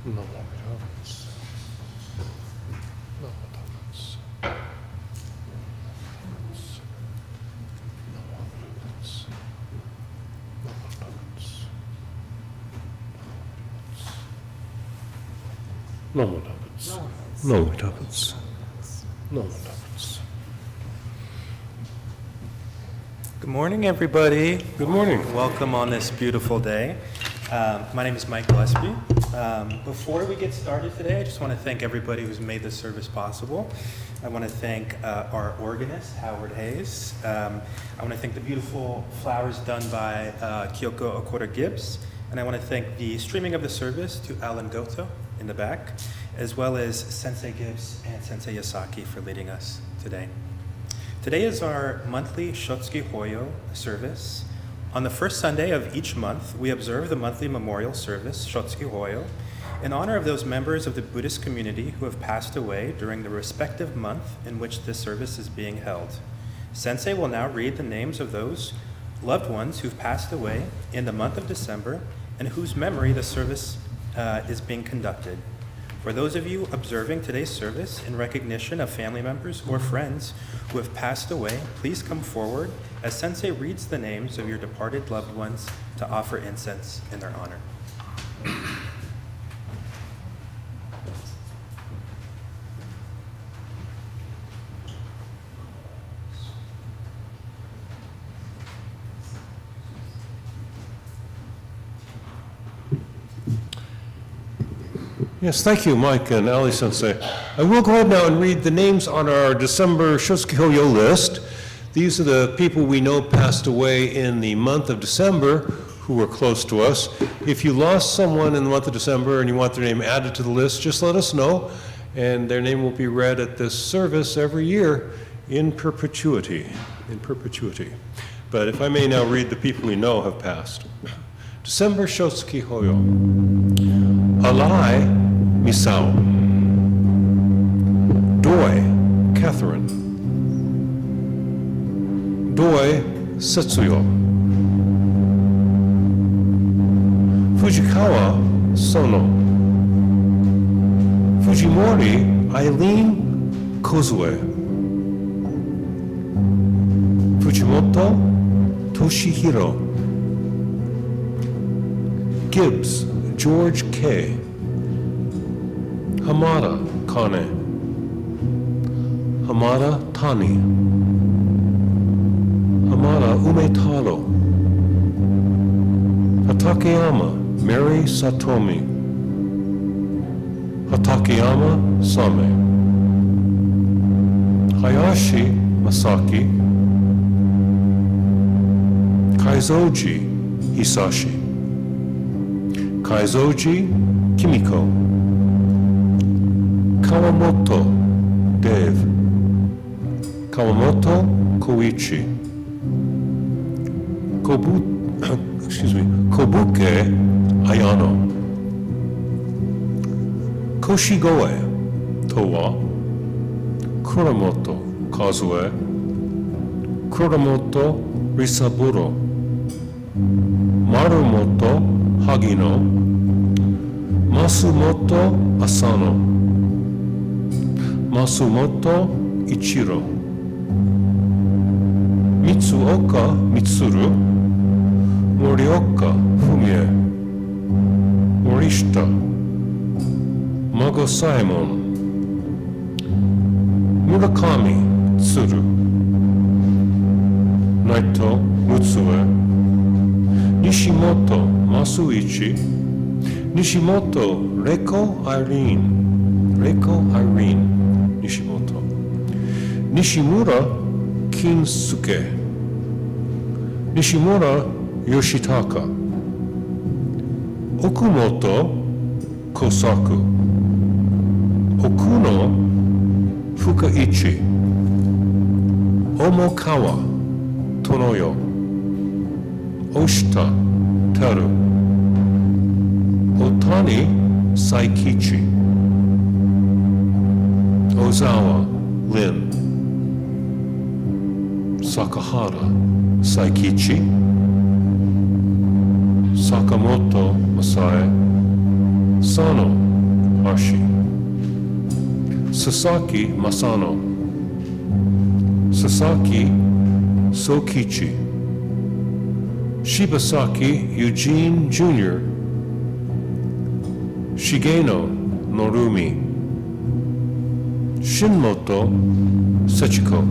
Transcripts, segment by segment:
No more tablets. No more tablets. No more tablets. Good morning, everybody. Good morning. Welcome on this beautiful day. My name is Mike Gillespie. Before we get started today, I just want to thank everybody who's made this service possible. I want to thank our organist, Howard Hayes. I want to thank the beautiful flowers done by Kyoko Okura Gibbs. And I want to thank the streaming of the service to Alan Goto in the back, as well as Sensei Gibbs and Sensei Yasaki for leading us today. Today is our monthly Shotsuki Hoyo service. On the first Sunday of each month, we observe the monthly memorial service, Shotsuki Hoyo, in honor of those members of the Buddhist community who have passed away during the respective month in which this service is being held. Sensei will now read the names of those loved ones who've passed away in the month of December and whose memory the service is being conducted. For those of you observing today's service in recognition of family members or friends who have passed away, please come forward as Sensei reads the names of your departed loved ones to offer incense in their honor. Yes, thank you, Mike and Ali Sensei. I will go ahead now and read the names on our December Shotsuki Hoyo list. These are the people we know passed away in the month of December who were close to us. If you lost someone in the month of December and you want their name added to the list, just let us know, and their name will be read at this service every year in perpetuity. But if I may now read the people we know have passed. December Shotsuki Hoyo. Alai Misao. Doi Catherine. Doi Setsuyo. Fujikawa Sono. Fujimori Eileen Kozue. Fujimoto Toshihiro. Gibbs George K. Hamada Kane. Hamada Tani. Hamada Umetaro. Hatakeyama Mary Satomi. Hatakeyama Same. Hayashi Masaki. Kaizoji Hisashi. Kaizoji Kimiko. Kawamoto Dave. Kawamoto Koichi. Kobuke Ayano. Koshigoe Towa. Kuramoto Kazue. Kuramoto Risaburo. Marumoto Hagino. Masumoto Asano. Masumoto Ichiro. Mitsuoka Mitsuru. Morioka Fumie. Morishita. Mago Saemon. Murakami Tsuru. Naito Mutsue. Nishimoto Masuichi. Nishimoto Reiko Irene. Nishimoto. Nishimura Kinsuke. Nishimura Yoshitaka. Okumoto Kosaku. Okuno Fukaichi. Omokawa Tonoyo. Oshita Teru. Otani Saikichi. Ozawa Lin. Sakahara Saikichi. Sakamoto Masai. Sano Hashi. Sasaki Masano. Sasaki Sokichi. Shibasaki Eugene Jr. Shigeno Norumi. Shinmoto Sechiko.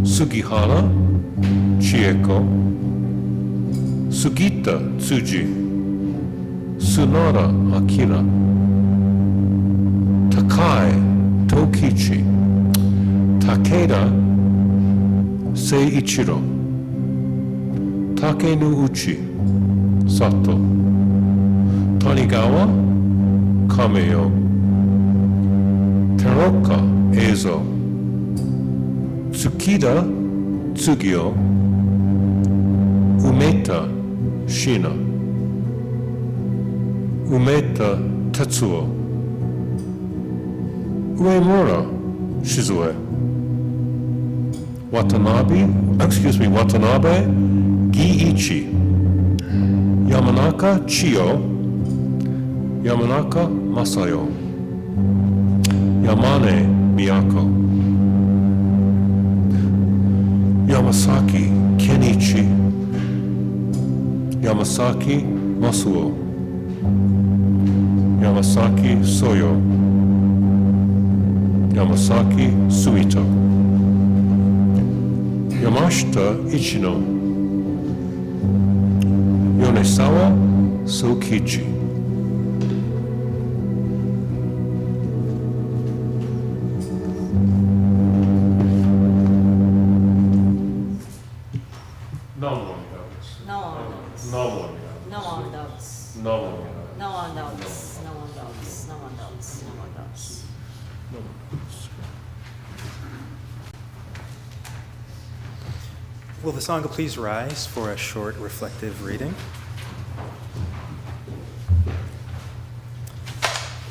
Sugihara Chieko. Sugita Tsuji. Sunara Akira. Takai Tokichi. Takeda Seiichiro. Takenouchi Sato. Tanigawa Kameo. Teroka Eizo. Tsukida Tsugio. Umeta Shina. Umeta Tetsuo. Uemura Shizue. Watanabe Giichi. Yamanaka Chiyo. Yamanaka Masayo. Yamane Miyako. Yamasaki Kenichi. Yamasaki Masuo. Yamasaki Soyo. Yamasaki Suito. Yamashita Ichino. Yonesawa Sokichi. No more doubts. No more doubts. No more No more doubts. No more No more doubts. No more doubts. No more doubts. No more doubts. Will the Sangha please rise for a short reflective reading?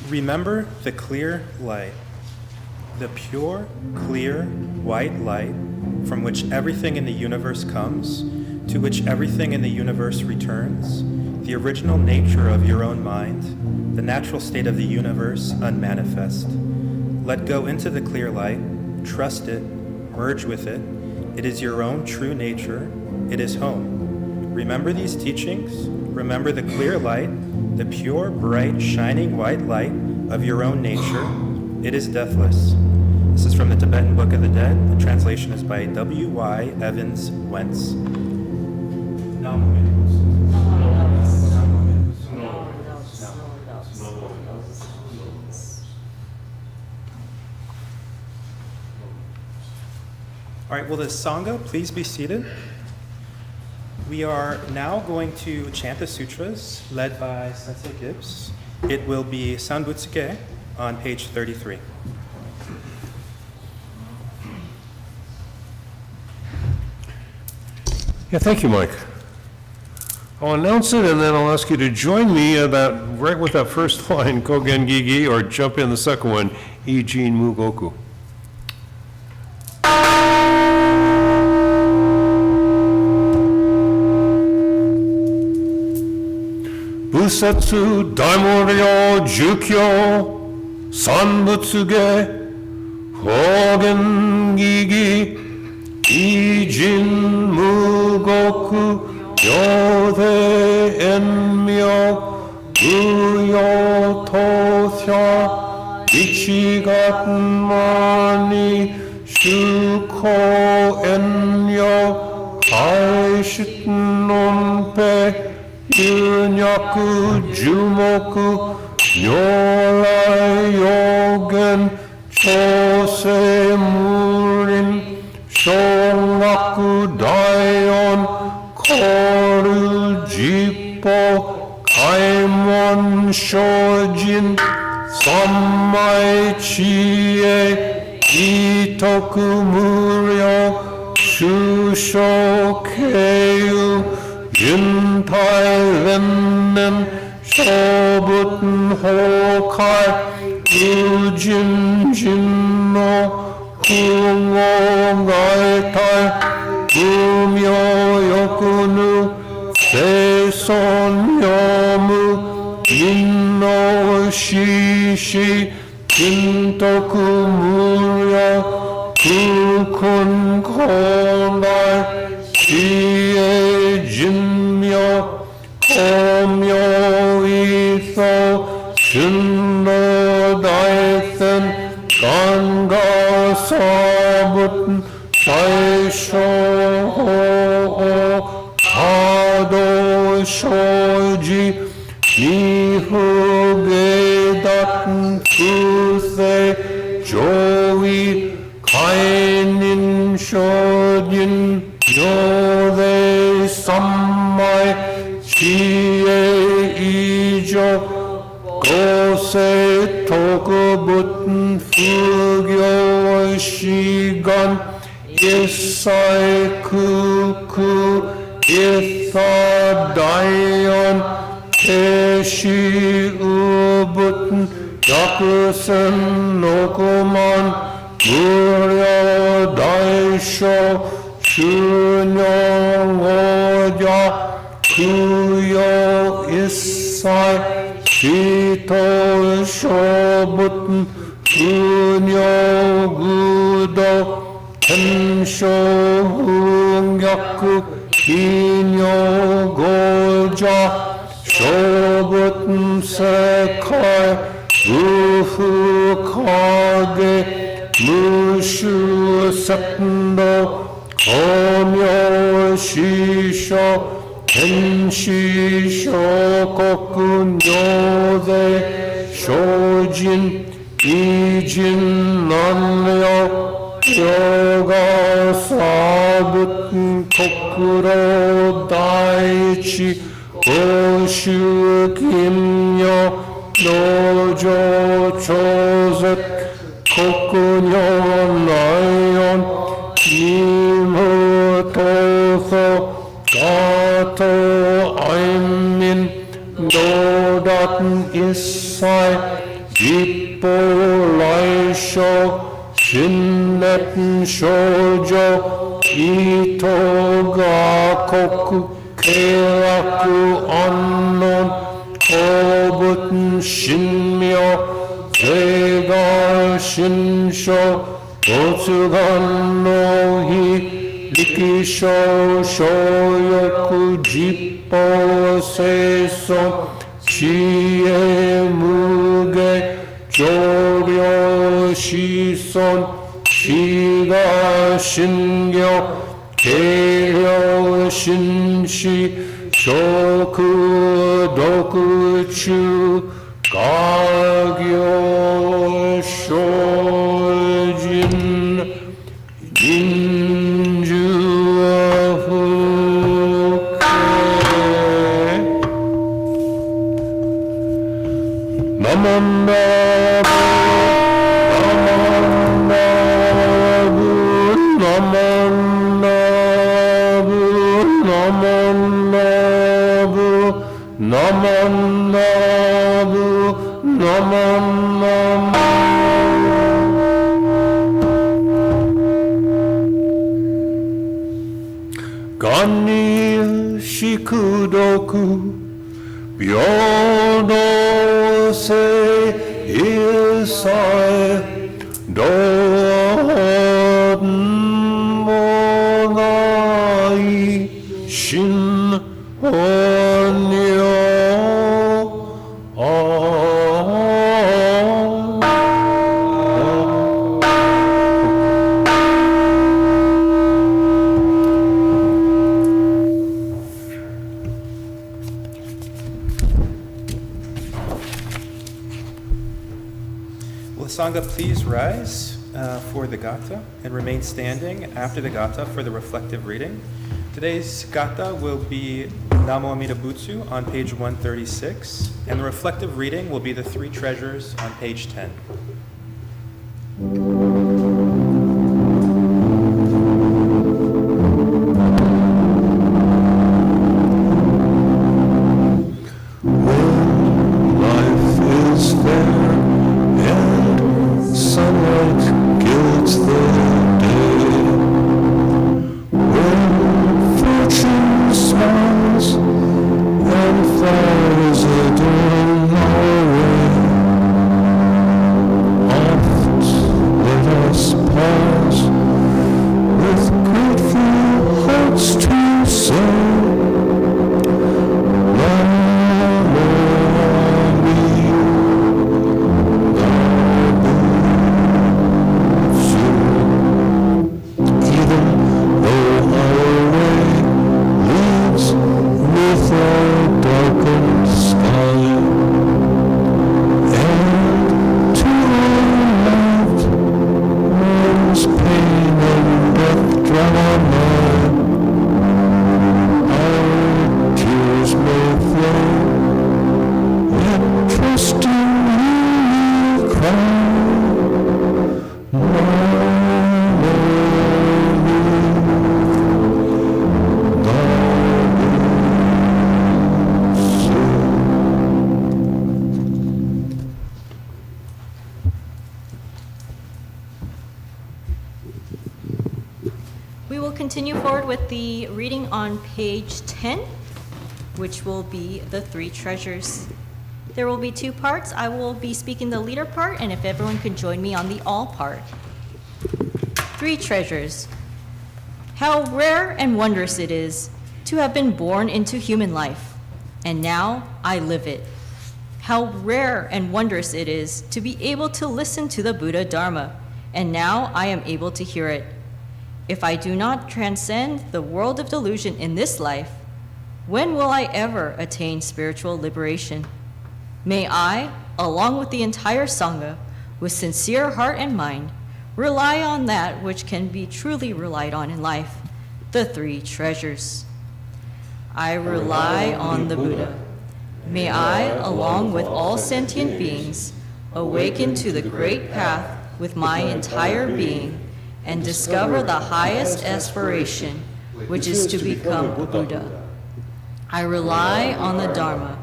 Remember the clear light, the pure, clear, white light from which everything in the universe comes, to which everything in the universe returns, the original nature of your own mind, the natural state of the universe unmanifest. Let go into the clear light, trust it, merge with it. It is your own true nature. It is home. Remember these teachings. Remember the clear light, the pure, bright, shining white light of your own nature. It is deathless. This is from the Tibetan Book of the Dead. The translation is by W.Y. Evans Wentz. All right, will the Sangha please be seated? We are now going to chant the sutras led by Sensei Gibbs. It will be Sanbutsuke on page 33. Yeah, thank you, Mike. I'll announce it and then I'll ask you to join me about right with that first line, Kogen Gigi, or jump in the second one, Ijin Mugoku. Busetsu Daimoryo Jukyo Sanbutsuge Kogen Gigi Ijin Mugoku Yode Enmyo Uyo Tosya Ichigatmani Shuko Enyo Kaishitnonpe Yunyaku Jumoku Nyorai Yogen Chose Murin Shongaku Daion Koru Jippo Kaimon Shojin Sammai Chie Itoku Muryo Shusho Keiyu Yuntai Rennen Shobuten Hokai Ujin Jinno Kungo Gaitai Umyo Yokunu Seison Yomu 민노 시시 진토쿠 무려 구군 고날 지혜 진묘 고묘이소 신노다이센 간가사붓 사이쇼호 가도쇼지 미후게닷 구세 조위 가인인 쇼진 요대 삼마이 지혜 이조 고세 토그붓 후교 시간 일사의 크크 일사다연 대시우붓 약선 노구만 무려 다이쇼 준영오자 그요 일사의 시토쇼붓 근요구도 텐쇼흥약그 기뇨고자 쇼붓세칼 우후카게 무슈삭도 거묘시쇼 텐시쇼 kokkun요대 쇼진 이진 난려 요가사붓 코쿠로 다이치 고슈김요 노조 조set 코쿠뇨 나연 니무토소 가토 아임민 노닷 일사이 지뽀라이쇼 신넷 쇼조 이토가 코쿠 케라쿠 언론 고붓 신묘 제가 신쇼 보스간노히 리키쇼 쇼요쿠 지뽀세소 지혜 무게 조려시손 시가 신교 개려신시 쇼크도크추 가교쇼진 인주후케 나만나부 간니 시크도쿠 묘도세 일사에 도모나이 신혼요 Will Sangha please rise for the Gatha and remain standing after the Gatha for the reflective reading. Today's Gatha will be Namo Amida Butsu on page 136, and the reflective reading will be the Three Treasures on page 10. Smiles and flowers adorn continue forward with the reading on page 10, which will be the three treasures. There will be two parts. I will be speaking the leader part, and if everyone could join me on the all part. Three treasures. How rare and wondrous it is to have been born into human life, and now I live it. How rare and wondrous it is to be able to listen to the Buddha Dharma, and now I am able to hear it. If I do not transcend the world of delusion in this life, when will I ever attain spiritual liberation? May I, along with the entire Sangha, with sincere heart and mind, rely on that which can be truly relied on in life, the three treasures. I rely on the Buddha. May I, along with all sentient beings, awaken to the great path with my entire being and discover the highest aspiration, which is to become a Buddha. I rely on the Dharma.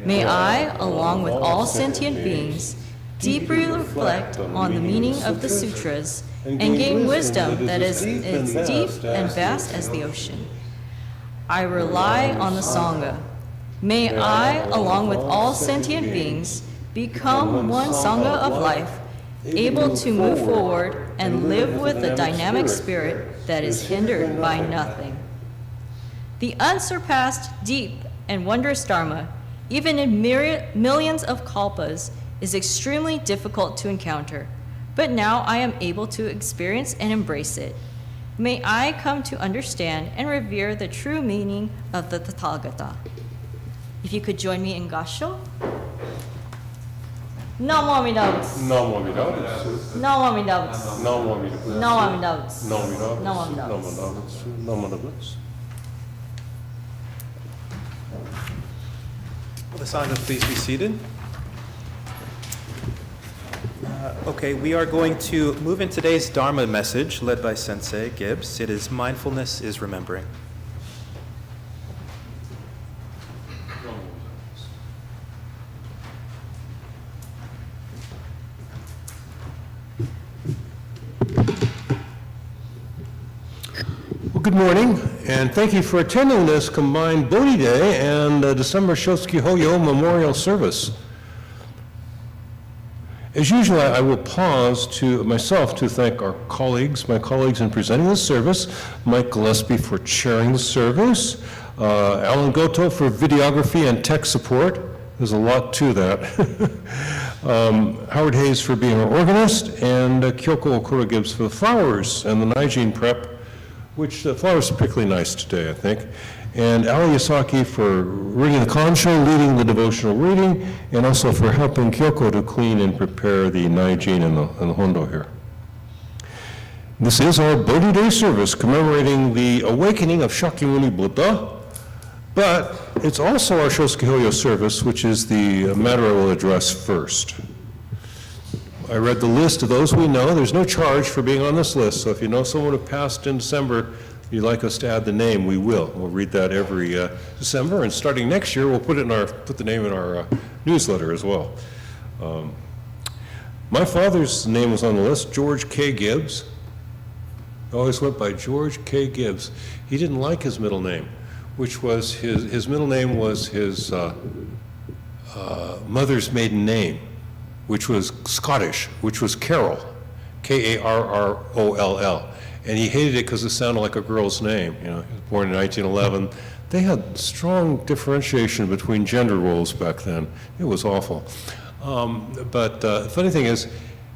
May I, along with all sentient beings, deeply reflect on the meaning of the sutras and gain wisdom that is as deep and vast as the ocean. I rely on the Sangha. May I, along with all sentient beings, become one Sangha of life, able to move forward and live with a dynamic spirit that is hindered by nothing. The unsurpassed, deep, and wondrous Dharma, even in millions of kalpas, is extremely difficult to encounter, but now I am able to experience and embrace it. May I come to understand and revere the true meaning of the Tathagata. If you could join me in Gasho. Namo Amida Butsu. Namo Amida Butsu. Namo Amida Butsu. Namo Amida Butsu. Namo Amida Butsu. Namo Amida Butsu. Namo Amida Butsu. Namo Amida Butsu. Namo Amida Butsu. Will the Sangha please be seated? Okay, we are going to move in today's Dharma message led by Sensei Gibbs. It is Mindfulness is Remembering. Well, good morning, and thank you for attending this combined Bodhi Day and December Shotsuki Hoyo Memorial Service. As usual, I will pause to myself to thank my colleagues in presenting the service, Mike Gillespie for chairing the service, Alan Goto for videography and tech support. There's a lot to that. Howard Hayes for being our organist, and Kyoko Okura Gibbs for the flowers and the Nijin prep, which the flowers are particularly nice today, I think. And Ali Yasaki for ringing the concho, leading the devotional reading, and also for helping Kyoko to clean and prepare the Nijin and the Hondo here. This is our Bodhi Day service commemorating the awakening of Shakyamuni Buddha, but it's also our Shotsuki Hoyo service, which is the matter I will address first. I read the list of those we know. There's no charge for being on this list, so if you know someone who passed in December, you'd like us to add the name, we will. We'll read that every December, and starting next year, we'll put the name in our newsletter as well. My father's name was on the list, George K. Gibbs. I always went by George K. Gibbs. He didn't like his middle name, which was his middle name was his mother's maiden name, which was Scottish, which was Carroll, Karroll. And he hated it because it sounded like a girl's name. You know, he was born in 1911. They had strong differentiation between gender roles back then. It was awful. But the funny thing is,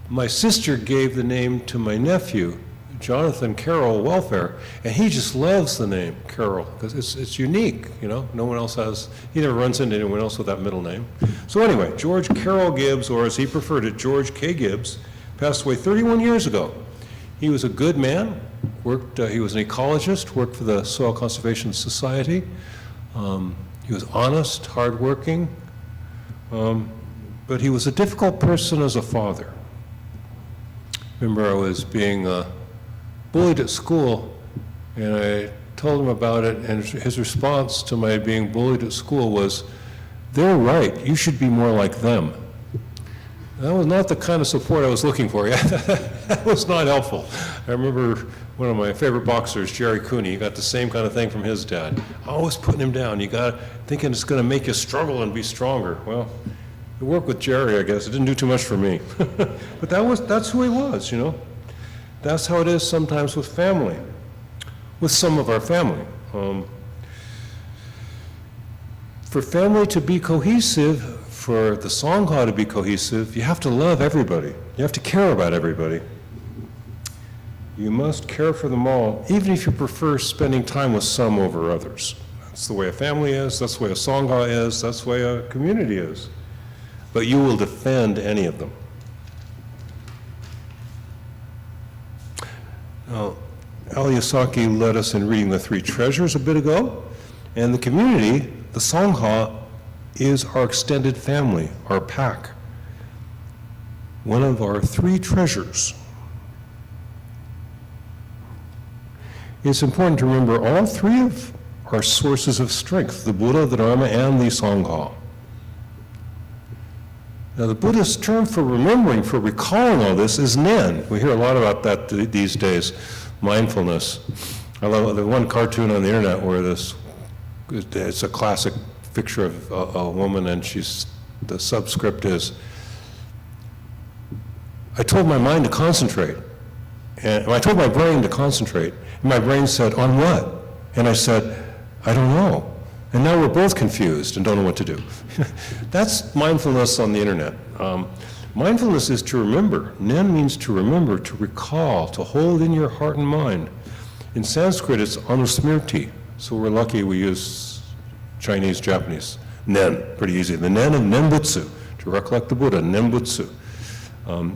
my sister gave the name to my nephew, Jonathan Carroll Welfare, and he just loves the name Carroll because it's unique. You know, no one else has. He never runs into anyone else with that middle name. So anyway, George Carroll Gibbs, or as he preferred it, George K. Gibbs, passed away 31 years ago. He was a good man, he was an ecologist, worked for the Soil Conservation Society. He was honest, hardworking, but he was a difficult person as a father. Remember, I was being bullied at school, and I told him about it, and his response to my being bullied at school was, "They're right, you should be more like them." That was not the kind of support I was looking for. That was not helpful. I remember one of my favorite boxers, Jerry Cooney, he got the same kind of thing from his dad. Always putting him down. You got thinking it's going to make you struggle and be stronger. Well, it worked with Jerry, I guess. It didn't do too much for me. But that's who he was, you know. That's how it is sometimes with family, with some of our family. For family to be cohesive, for the Sangha to be cohesive, you have to love everybody. You have to care about everybody. You must care for them all, even if you prefer spending time with some over others. That's the way a family is, that's the way a Sangha is, that's the way a community is. But you will defend any of them. Now, Aoki led us in reading the three treasures a bit ago, and the community, the Sangha, is our extended family, our pack. One of our three treasures. It's important to remember all three of our sources of strength, the Buddha, the Dharma, and the Sangha. Now, the Buddhist term for remembering, for recalling all this is Nen. We hear a lot about that these days, mindfulness. I love the one cartoon on the internet where it's a classic picture of a woman, and the subscript is, I told my mind to concentrate, and I told my brain to concentrate, and my brain said, on what? And I said, I don't know. And now we're both confused and don't know what to do. That's mindfulness on the internet. Mindfulness is to remember. Nen means to remember, to recall, to hold in your heart and mind. In Sanskrit, it's anusmriti, so we're lucky we use Chinese, Japanese. Nen, pretty easy. The Nen of Nembutsu, to recollect the Buddha, Nembutsu.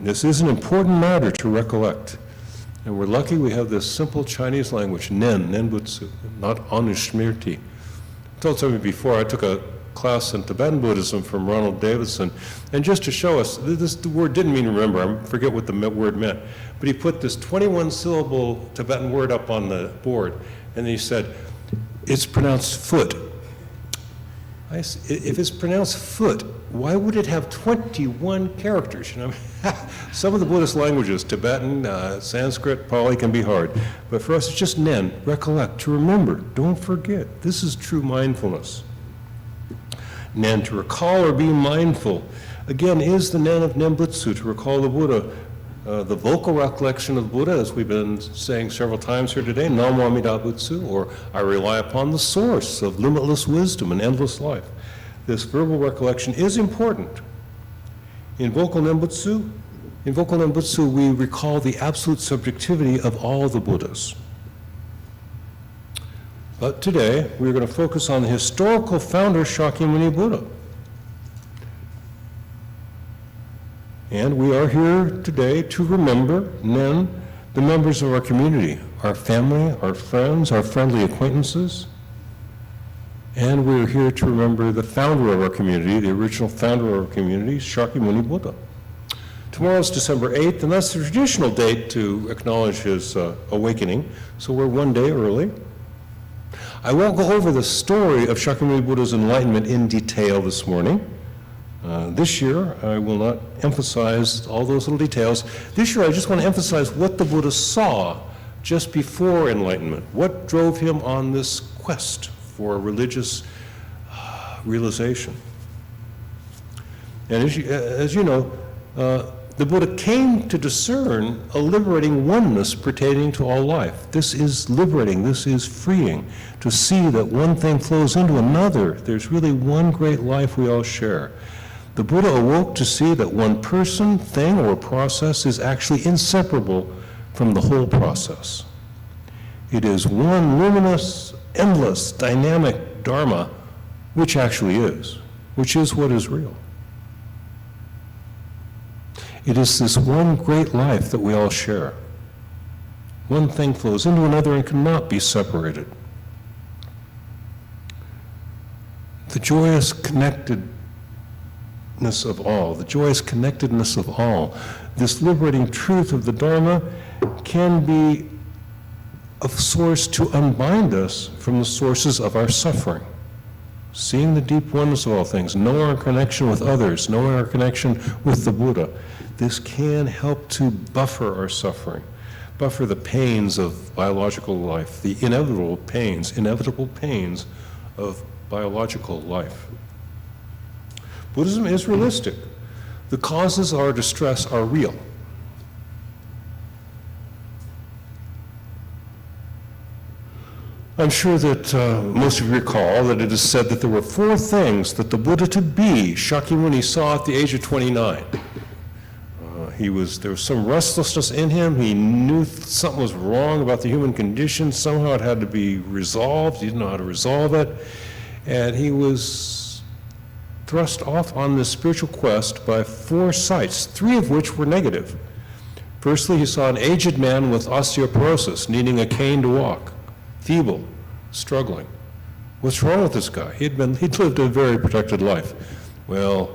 This is an important matter to recollect. And we're lucky we have this simple Chinese language, Nen, Nenbutsu, not Anusmriti. I told somebody before, I took a class in Tibetan Buddhism from Ronald Davidson, and just to show us, the word didn't mean remember, I forget what the word meant, but he put this 21-syllable Tibetan word up on the board, and he said, it's pronounced foot. If it's pronounced foot, why would it have 21 characters? You know, some of the Buddhist languages, Tibetan, Sanskrit, Pali, can be hard. But for us, it's just Nen, recollect, to remember, don't forget. This is true mindfulness. Nen, to recall or be mindful, again, is the Nen of Nembutsu, to recall the Buddha. The vocal recollection of Buddha, as we've been saying several times here today, Namo Amida Butsu, or I rely upon the source of limitless wisdom and endless life. This verbal recollection is important. In vocal Nembutsu, we recall the absolute subjectivity of all the Buddhas. But today, we're going to focus on the historical founder, Shakyamuni Buddha. And we are here today to remember, Nen, the members of our community, our family, our friends, our friendly acquaintances. And we're here to remember the founder of our community, the original founder of our community, Shakyamuni Buddha. Tomorrow's December 8th, and that's the traditional date to acknowledge his awakening, so we're one day early. I won't go over the story of Shakyamuni Buddha's enlightenment in detail this morning. This year, I will not emphasize all those little details. This year, I just want to emphasize what the Buddha saw just before enlightenment. What drove him on this quest for religious realization? And as you know, the Buddha came to discern a liberating oneness pertaining to all life. This is liberating, this is freeing, to see that one thing flows into another. There's really one great life we all share. The Buddha awoke to see that one person, thing, or process is actually inseparable from the whole process. It is one luminous, endless, dynamic Dharma, which actually is, which is what is real. It is this one great life that we all share. One thing flows into another and cannot be separated. The joyous connectedness of all, this liberating truth of the Dharma can be a source to unbind us from the sources of our suffering. seeing the deep oneness of all things, knowing our connection with others, knowing our connection with the Buddha. This can help to buffer our suffering, buffer the pains of biological life, the inevitable pains of biological life. Buddhism is realistic. The causes of our distress are real. I'm sure that most of you recall that it is said that there were 4 things that the Buddha-to-be, Shakyamuni, saw at the age of 29. There was some restlessness in him. He knew something was wrong about the human condition. Somehow it had to be resolved. He didn't know how to resolve it. And he was thrust off on this spiritual quest by 4 sights, 3 of which were negative. Firstly, he saw an aged man with osteoporosis, needing a cane to walk, feeble, struggling. What's wrong with this guy? He'd lived a very protected life. Well,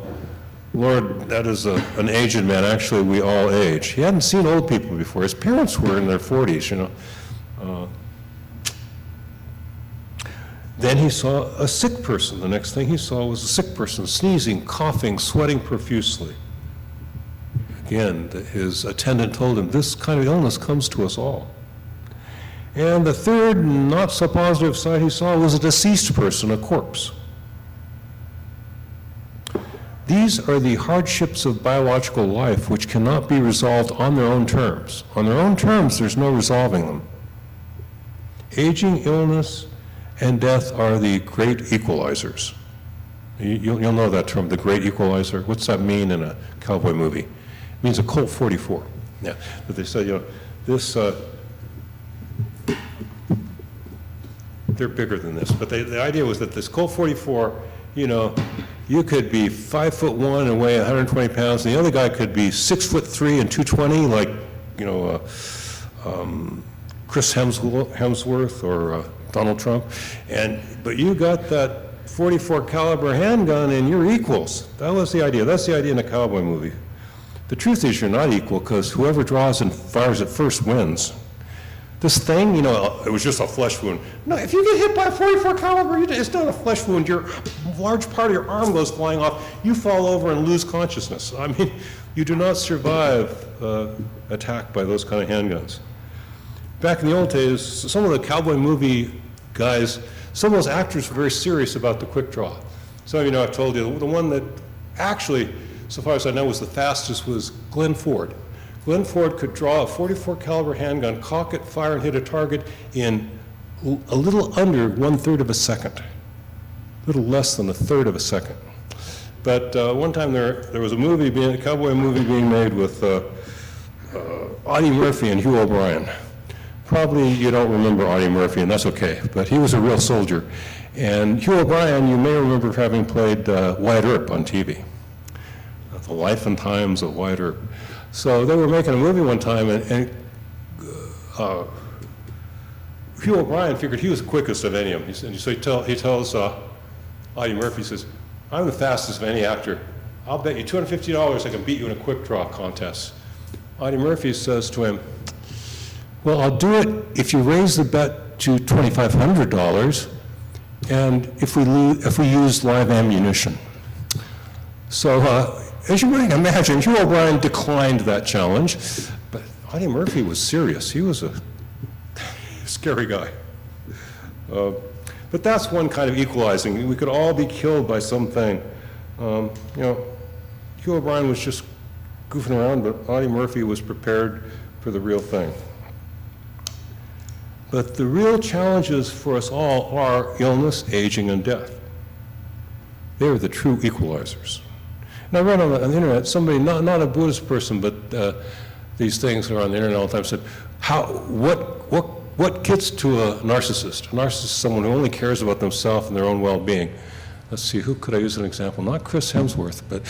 Lord, that is an aged man. Actually, we all age. He hadn't seen old people before. His parents were in their 40s, you know. Then he saw a sick person. The next thing he saw was a sick person sneezing, coughing, sweating profusely. Again, his attendant told him, this kind of illness comes to us all. And the third, not so positive sight he saw was a deceased person, a corpse. These are the hardships of biological life which cannot be resolved on their own terms. On their own terms, there's no resolving them. Aging, illness, and death are the great equalizers. You'll know that term, the great equalizer. What's that mean in a cowboy movie? It means a Colt 44. Yeah, but they say, you know, this, they're bigger than this, but the idea was that this Colt 44, you know, you could be 5'1" and weigh 120 pounds, and the other guy could be 6'3" and 220, like, you know, Chris Hemsworth or Donald Trump, but you got that 44 caliber handgun and you're equals. That was the idea. That's the idea in a cowboy movie. The truth is you're not equal, because whoever draws and fires it first wins. This thing, you know, it was just a flesh wound. No, if you get hit by a 44 caliber, it's not a flesh wound. Your large part of your arm goes flying off. You fall over and lose consciousness. I mean, you do not survive attack by those kind of handguns. Back in the old days, some of the cowboy movie guys, some of those actors were very serious about the quick draw. Some of you know, I've told you, the one that actually, so far as I know, was the fastest was Glenn Ford. Glenn Ford could draw a 44 caliber handgun, cock it, fire, and hit a target in a little under 1/3 of a second. A little less than 1/3 of a second. But one time there was a cowboy movie being made with Audie Murphy and Hugh O'Brien. Probably you don't remember Audie Murphy, and that's okay, but he was a real soldier. And Hugh O'Brien, you may remember having played Wyatt Earp on TV. The Life and Times of Wyatt Earp. So they were making a movie one time, and Hugh O'Brien figured he was the quickest of any of them. So he tells Audie Murphy, he says, I'm the fastest of any actor. I'll bet you $250 I can beat you in a quick draw contest. Audie Murphy says to him, well, I'll do it if you raise the bet to $2,500 and if we use live ammunition. So as you might imagine, Hugh O'Brien declined that challenge, but Audie Murphy was serious. He was a scary guy. But that's one kind of equalizing. We could all be killed by something. You know, Hugh O'Brien was just goofing around, but Audie Murphy was prepared for the real thing. But the real challenges for us all are illness, aging, and death. They are the true equalizers. And I read on the internet, somebody, not a Buddhist person, but these things are on the internet all the time, said, what gets to a narcissist? A narcissist is someone who only cares about themselves and their own well-being. Let's see, who could I use as an example? Not Chris Hemsworth, but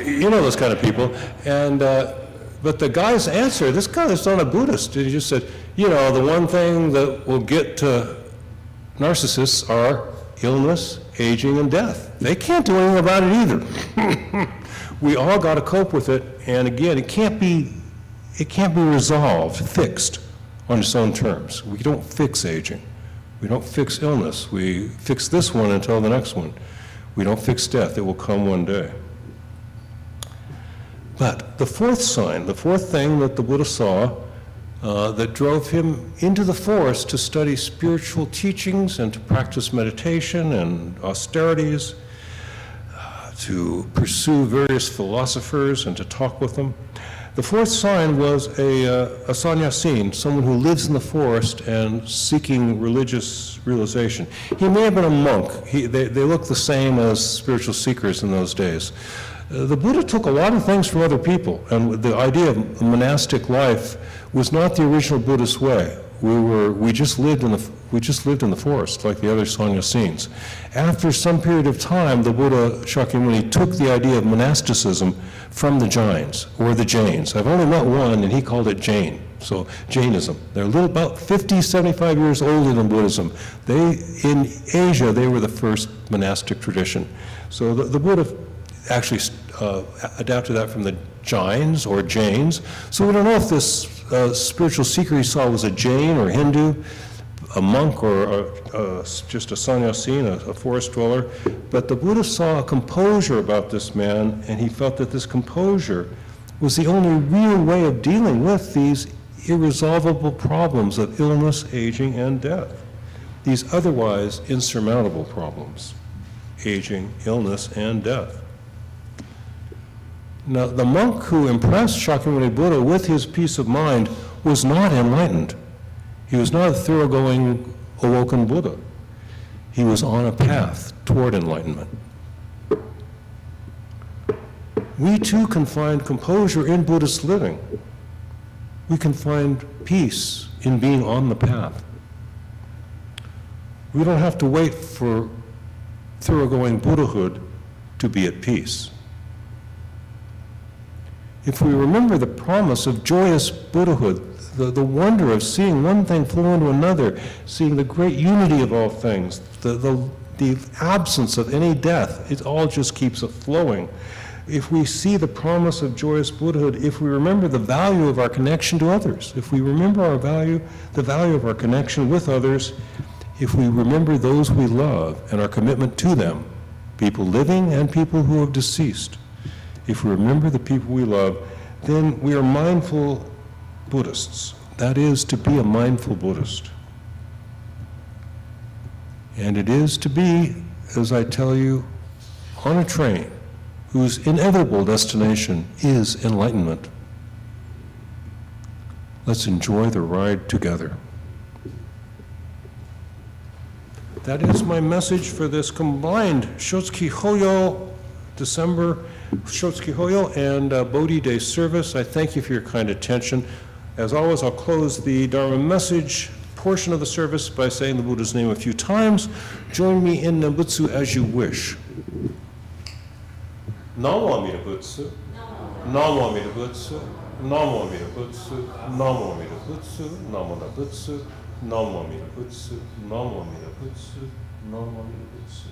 you know those kind of people. And but the guy's answer, this guy is not a Buddhist. He just said, you know, the one thing that will get to narcissists are illness, aging, and death. They can't do anything about it either. We all got to cope with it, and again, it can't be resolved, fixed on its own terms. We don't fix aging. We don't fix illness. We fix this one until the next one. We don't fix death. It will come one day. But the fourth sign, the fourth thing that the Buddha saw that drove him into the forest to study spiritual teachings and to practice meditation and austerities, to pursue various philosophers and to talk with them. The fourth sign was a sannyasin, someone who lives in the forest and seeking religious realization. He may have been a monk. They look the same as spiritual seekers in those days. The Buddha took a lot of things from other people, and the idea of monastic life was not the original Buddhist way. We just lived in the forest like the other sannyasins. After some period of time, the Buddha Shakyamuni took the idea of monasticism from the Jains, or the Jains. I've only met one, and he called it Jain, so Jainism. They're about 50, 75 years older than Buddhism. In Asia, they were the first monastic tradition. So the Buddha actually adapted that from the Jains or Jains. So we don't know if this spiritual seeker he saw was a Jain or Hindu, a monk or just a sannyasin, a forest dweller. But the Buddha saw a composure about this man, and he felt that this composure was the only real way of dealing with these irresolvable problems of illness, aging, and death. These otherwise insurmountable problems: aging, illness, and death. Now, the monk who impressed Shakyamuni Buddha with his peace of mind was not enlightened. He was not a thoroughgoing, awoken Buddha. He was on a path toward enlightenment. We too can find composure in Buddhist living. We can find peace in being on the path. We don't have to wait for thoroughgoing Buddhahood to be at peace. If we remember the promise of joyous Buddhahood, the wonder of seeing one thing flow into another, seeing the great unity of all things, the absence of any death, it all just keeps it flowing. If we see the promise of joyous Buddhahood, if we remember the value of our connection to others, if we remember the value of our connection with others, if we remember those we love and our commitment to them, people living and people who have deceased, if we remember the people we love, then we are mindful Buddhists. That is, to be a mindful Buddhist. And it is to be, as I tell you, on a train whose inevitable destination is enlightenment. Let's enjoy the ride together. That is my message for this combined Shotsuki Hoyo, December Shotsuki Hoyo and Bodhi Day service. I thank you for your kind attention. As always, I'll close the Dharma message portion of the service by saying the Buddha's name a few times. Join me in Nembutsu as you wish. Namo Amida Butsu, Namo Amida Butsu, Namo Amida Butsu, Namo Amida Butsu, Namo Amida Butsu, Namo Amida Butsu, Namo Amida Butsu, Namo Amida Butsu,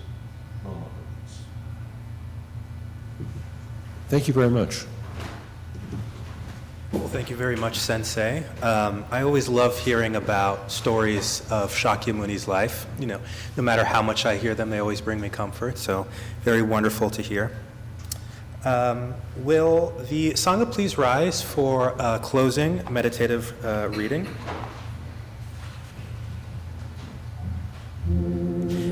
Namo Amida Butsu. Thank you very much. Well, thank you very much, Sensei. I always love hearing about stories of Shakyamuni's life. You know, no matter how much I hear them, they always bring me comfort. So, very wonderful to hear. Will the Sangha please rise for a closing meditative reading?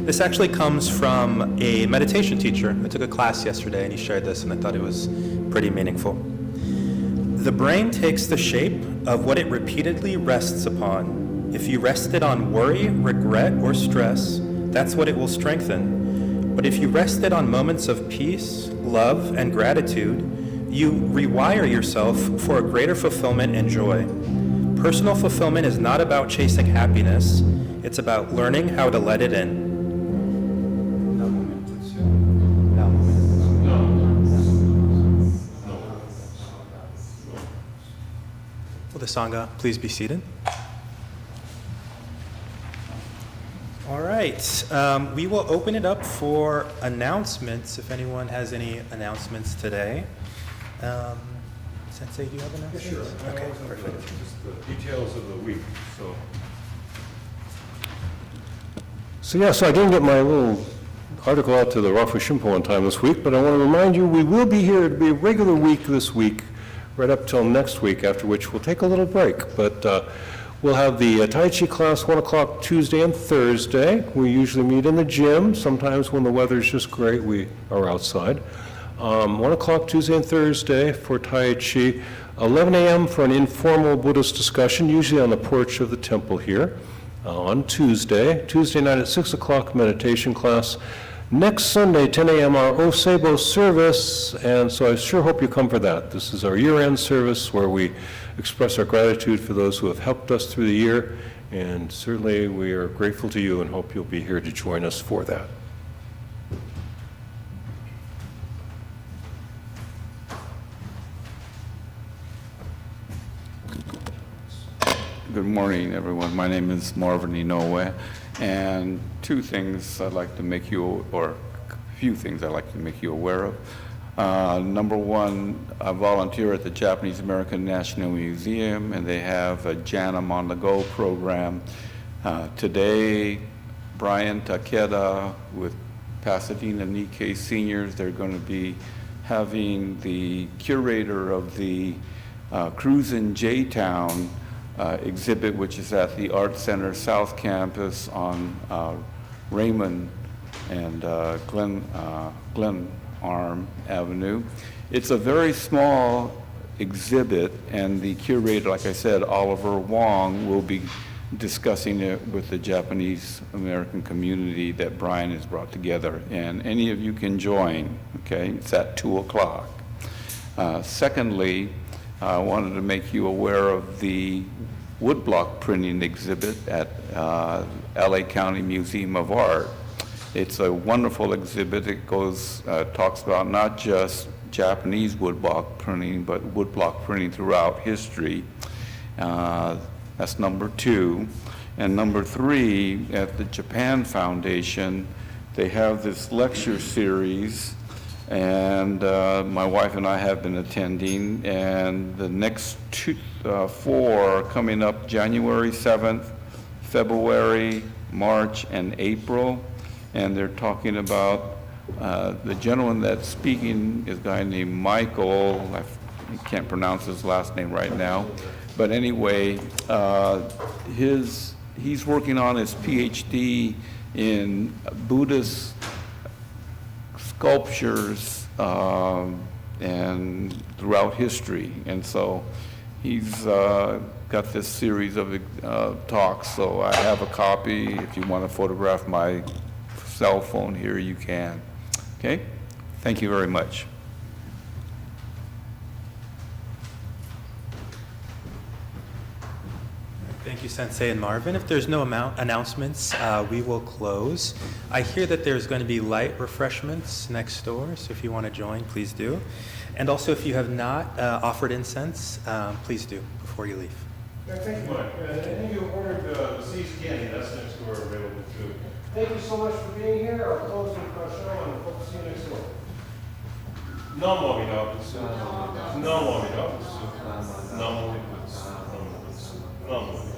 This actually comes from a meditation teacher. I took a class yesterday and he shared this and I thought it was pretty meaningful. The brain takes the shape of what it repeatedly rests upon. If you rest it on worry, regret, or stress, that's what it will strengthen. But if you rest it on moments of peace, love, and gratitude, you rewire yourself for a greater fulfillment and joy. Personal fulfillment is not about chasing happiness. It's about learning how to let it in. Will the Sangha please be seated? All right, we will open it up for announcements, if anyone has any announcements today. Sensei, do you have announcements? Yeah, sure. Okay, perfect. Just the details of the week, so. So I didn't get my little article out to the Rafu Shimpo on time this week, but I want to remind you, we will be here. It'll be a regular week this week, right up till next week, after which we'll take a little break. But we'll have the Tai Chi class 1 o'clock Tuesday and Thursday. We usually meet in the gym. Sometimes when the weather's just great, we are outside. 1 o'clock Tuesday and Thursday for Tai Chi. 11 a.m. for an informal Buddhist discussion, usually on the porch of the temple here. On Tuesday night at 6 o'clock, meditation class. Next Sunday, 10 a.m., our Osebo service, and so I sure hope you come for that. This is our year-end service where we express our gratitude for those who have helped us through the year, and certainly we are grateful to you and hope you'll be here to join us for that. Good morning, everyone. My name is Marvin Inoue, and two things I'd like to make you, or a few things I'd like to make you aware of. Number one, I volunteer at the Japanese American National Museum, and they have a Janam on the Go program. Today, Brian Takeda with Pasadena Nikkei Seniors, they're going to be having the curator of the Cruisin' J-Town exhibit, which is at the Art Center South Campus on Raymond and Glen Arm Avenue. It's a very small exhibit, and the curator, like I said, Oliver Wong, will be discussing it with the Japanese American community that Brian has brought together, and any of you can join, okay? It's at 2 o'clock. Secondly, I wanted to make you aware of the woodblock printing exhibit at LA County Museum of Art. It's a wonderful exhibit. It talks about not just Japanese woodblock printing, but woodblock printing throughout history. That's number 2. And number 3, at the Japan Foundation, they have this lecture series, and my wife and I have been attending, and the next 4 are coming up January 7th, February, March, and April, and they're talking about the gentleman that's speaking is a guy named Michael. I can't pronounce his last name right now, but anyway, he's working on his PhD in Buddhist sculptures and throughout history, and so he's got this series of talks. So I have a copy. If you want to photograph my cell phone here, you can. Okay? Thank you very much. Thank you, Sensei and Marvin. If there's no announcements, we will close. I hear that there's going to be light refreshments next door, so if you want to join, please do. And also, if you have not offered incense, please do before you leave. Yeah, thank you, Mike. I think you ordered the seized candy. That's next door available too. Thank you so much for being here. I'll close with Prashant and hope to see you next door. Namo Amitabha. Namo Amitabha. Namo Amitabha. Namo Amitabha.